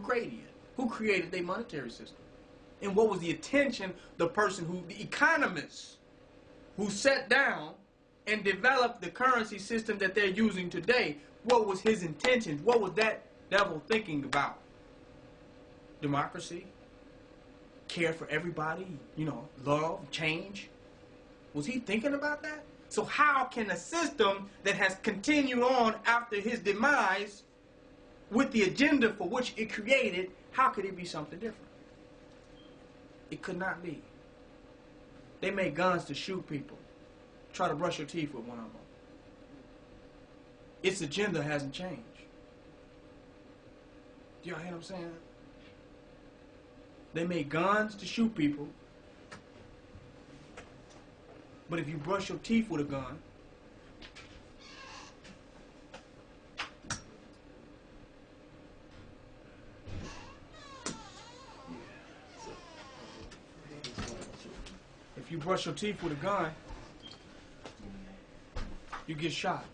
created it? Who created their monetary system? And what was the intention, the economists who sat down and developed the currency system that they're using today, what was his intention? What was that devil thinking about? Democracy? Care for everybody? Love? Change? Was he thinking about that? So how can a system that has continued on after his demise with the agenda for which it created, how could it be something different? It could not be. They made guns to shoot people. Try to brush your teeth with one of them. Its agenda hasn't changed. Do y'all hear what I'm saying? They made guns to shoot people. But if you brush your teeth with a gun, you get shot.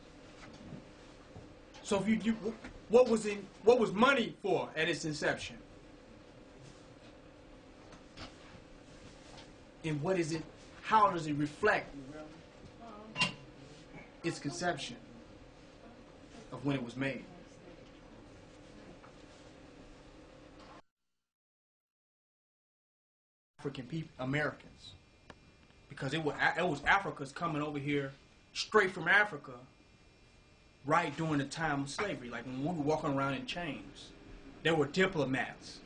So if what was money for at its inception? And what is it? How does it reflect its conception of when it was made? African people, Americans, because it was Africans coming over here straight from Africa, right during the time of slavery. Like when we were walking around in chains, there were diplomats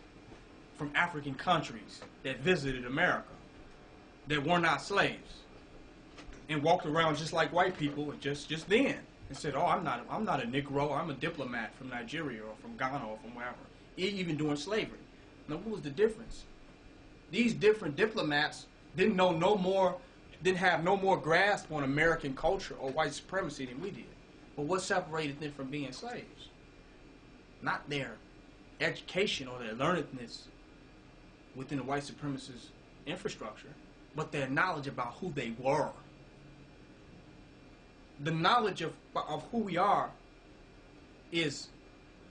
from African countries that visited America that were not slaves and walked around just like white people just then and said, "Oh, I'm not a Negro. I'm a diplomat from Nigeria or from Ghana or from wherever." Even during slavery. Now, what was the difference? These different diplomats didn't have no more grasp on American culture or white supremacy than we did. But what separated them from being slaves? Not their education or their learnedness within the white supremacist infrastructure, but their knowledge about who they were. The knowledge of who we are is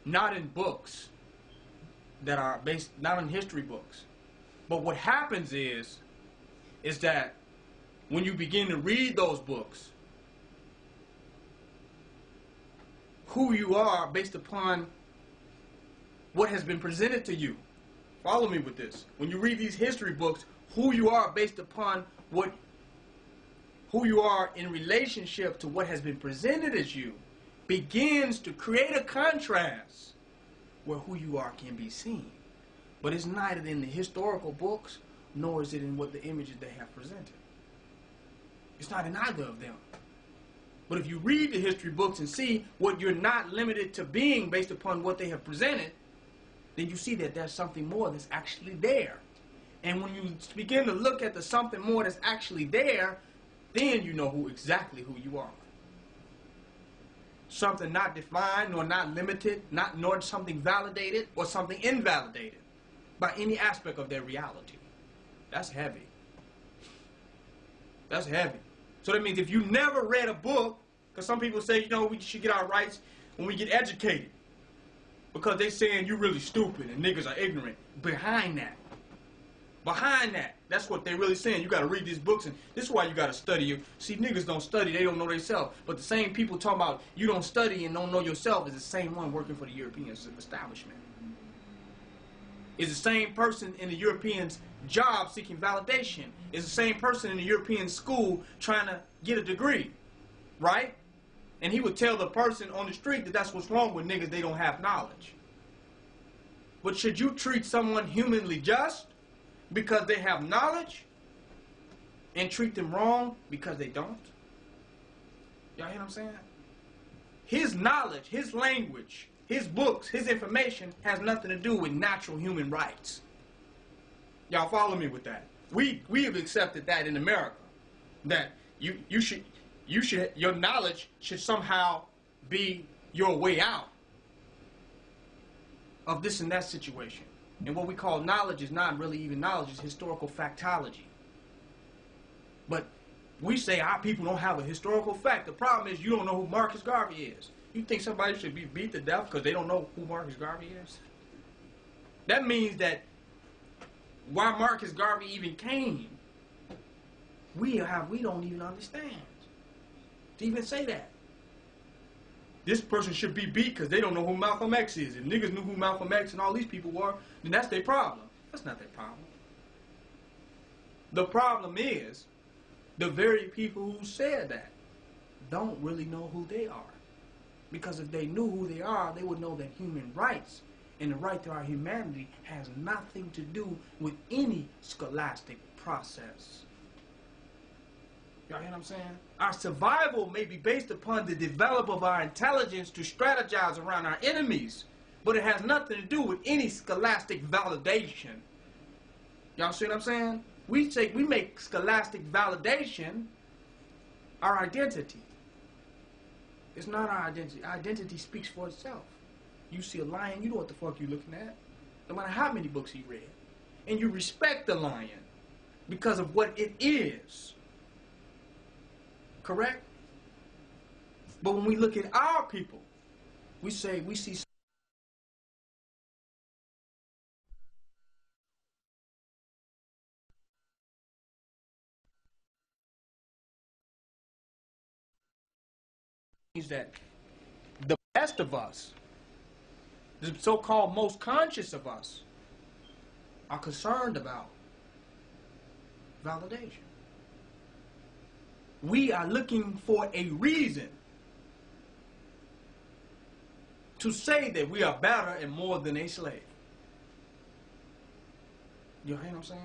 not in books that are based, not in history books. But what happens is that when you begin to read those books, who you are based upon what has been presented to you. Follow me with this. When you read these history books, who you are based upon who you are in relationship to what has been presented as you begins to create a contrast where who you are can be seen. But it's neither in the historical books, nor is it in what the images they have presented. It's not in either of them. But if you read the history books and see what you're not limited to being based upon what they have presented, then you see that there's something more that's actually there. And when you begin to look at the something more that's actually there, then you know exactly who you are. Something not defined, nor not limited, nor something validated or something invalidated by any aspect of their reality. That's heavy. That's heavy. So that means if you never read a book, because some people say, we should get our rights when we get educated, because they saying you really stupid and niggas are ignorant. Behind that, that's what they're really saying. You got to read these books, and this is why you got to study. See, niggas don't study, they don't know themselves. But the same people talking about you don't study and don't know yourself is the same one working for the European establishment. Is the same person in the Europeans' job seeking validation. Is the same person in the European school trying to get a degree, right? And he would tell the person on the street that that's what's wrong with niggas, they don't have knowledge. But should you treat someone humanly just because they have knowledge and treat them wrong because they don't? Y'all hear what I'm saying? His knowledge, his language, his books, his information has nothing to do with natural human rights. Y'all follow me with that? We have accepted that in America, that your knowledge should somehow be your way out of this and that situation. And what we call knowledge is not really even knowledge, it's historical factology. But we say our people don't have a historical fact. The problem is you don't know who Marcus Garvey is. You think somebody should be beat to death because they don't know who Marcus Garvey is? That means that why Marcus Garvey even came, we don't even understand to even say that. This person should be beat because they don't know who Malcolm X is. If niggas knew who Malcolm X and all these people were, then that's their problem. That's not their problem. The problem is the very people who said that don't really know who they are. Because if they knew who they are, they would know that human rights and the right to our humanity has nothing to do with any scholastic process. Y'all hear what I'm saying? Our survival may be based upon the development of our intelligence to strategize around our enemies, but it has nothing to do with any scholastic validation. Y'all see what I'm saying? We make scholastic validation our identity. It's not our identity. Our identity speaks for itself. You see a lion, you know what the fuck you're looking at, no matter how many books he read. And you respect the lion because of what it is. Correct? But when we look at our people, we see that the best of us, the so-called most conscious of us, are concerned about validation. We are looking for a reason to say that we are better and more than a slave. You hear what I'm saying?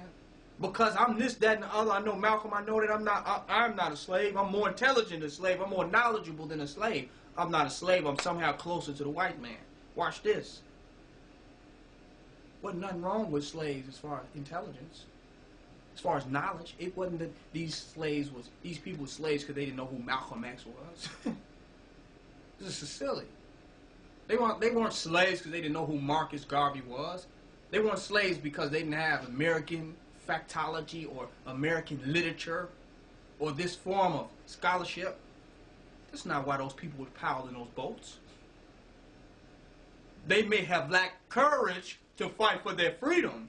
Because I'm this, that, and the other. I know Malcolm. I know that I'm not a slave. I'm more intelligent than a slave. I'm more knowledgeable than a slave. I'm not a slave. I'm somehow closer to the white man. Watch this. Wasn't nothing wrong with slaves as far as intelligence, as far as knowledge. It wasn't that these people were slaves because they didn't know who Malcolm X was. This is silly. They weren't slaves because they didn't know who Marcus Garvey was. They weren't slaves because they didn't have American factology or American literature or this form of scholarship. That's not why those people were piled in those boats. They may have lacked courage to fight for their freedom,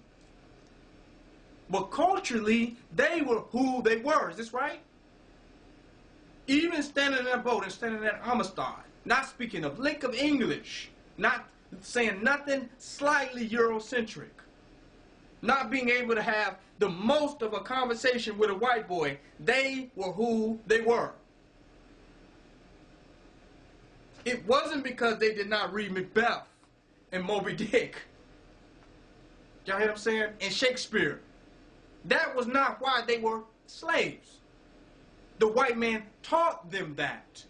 but culturally, they were who they were. Is this right? Even standing in that boat and standing in that Amistad, not speaking a lick of English, not saying nothing slightly Eurocentric, not being able to have the most of a conversation with a white boy, they were who they were. It wasn't because they did not read Macbeth and Moby Dick. Y'all hear what I'm saying? And Shakespeare. That was not why they were slaves. The white man taught them that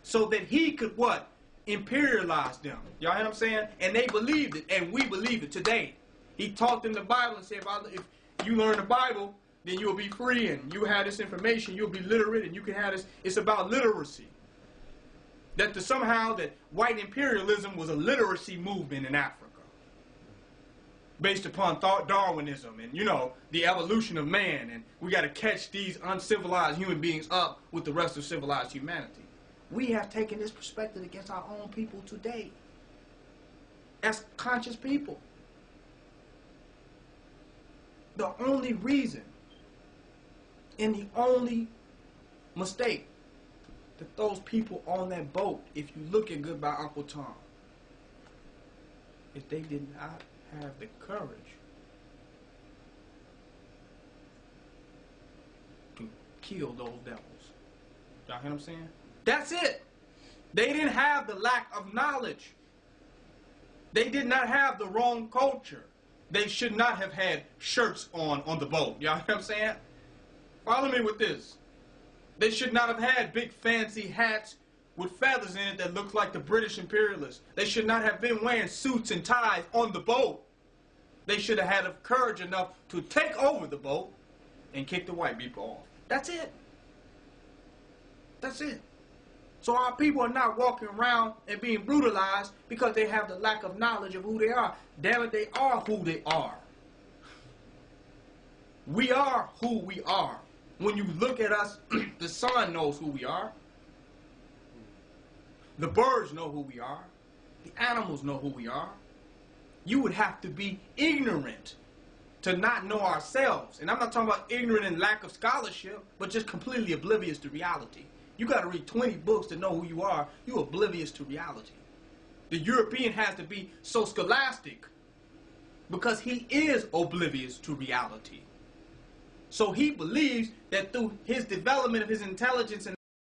so that he could what? Imperialize them. Y'all hear what I'm saying? And they believed it, and we believe it today. He taught them the Bible and said, if you learn the Bible, then you'll be free, and you have this information, you'll be literate, and you can have this. It's about literacy. That somehow that white imperialism was a literacy movement in Africa, based upon Darwinism and, you know, the evolution of man, and we got to catch these uncivilized human beings up with the rest of civilized humanity. We have taken this perspective against our own people today as conscious people. The only reason and the only mistake that those people on that boat, if you look at Goodbye Uncle Tom, is they did not have the courage to kill those devils. Y'all hear what I'm saying? That's it. They didn't have the lack of knowledge. They did not have the wrong culture. They should not have had shirts on the boat. Y'all hear what I'm saying? Follow me with this. They should not have had big fancy hats with feathers in it that looked like the British imperialists. They should not have been wearing suits and ties on the boat. They should have had the courage enough to take over the boat and kick the white people off. That's it. That's it. So our people are not walking around and being brutalized because they have the lack of knowledge of who they are. Damn it, they are who they are. We are who we are. When you look at us, the sun knows who we are. The birds know who we are. The animals know who we are. You would have to be ignorant to not know ourselves. And I'm not talking about ignorant and lack of scholarship, but just completely oblivious to reality. You got to read 20 books to know who you are. You're oblivious to reality. The European has to be so scholastic because he is oblivious to reality. So he believes that through his development of his intelligence and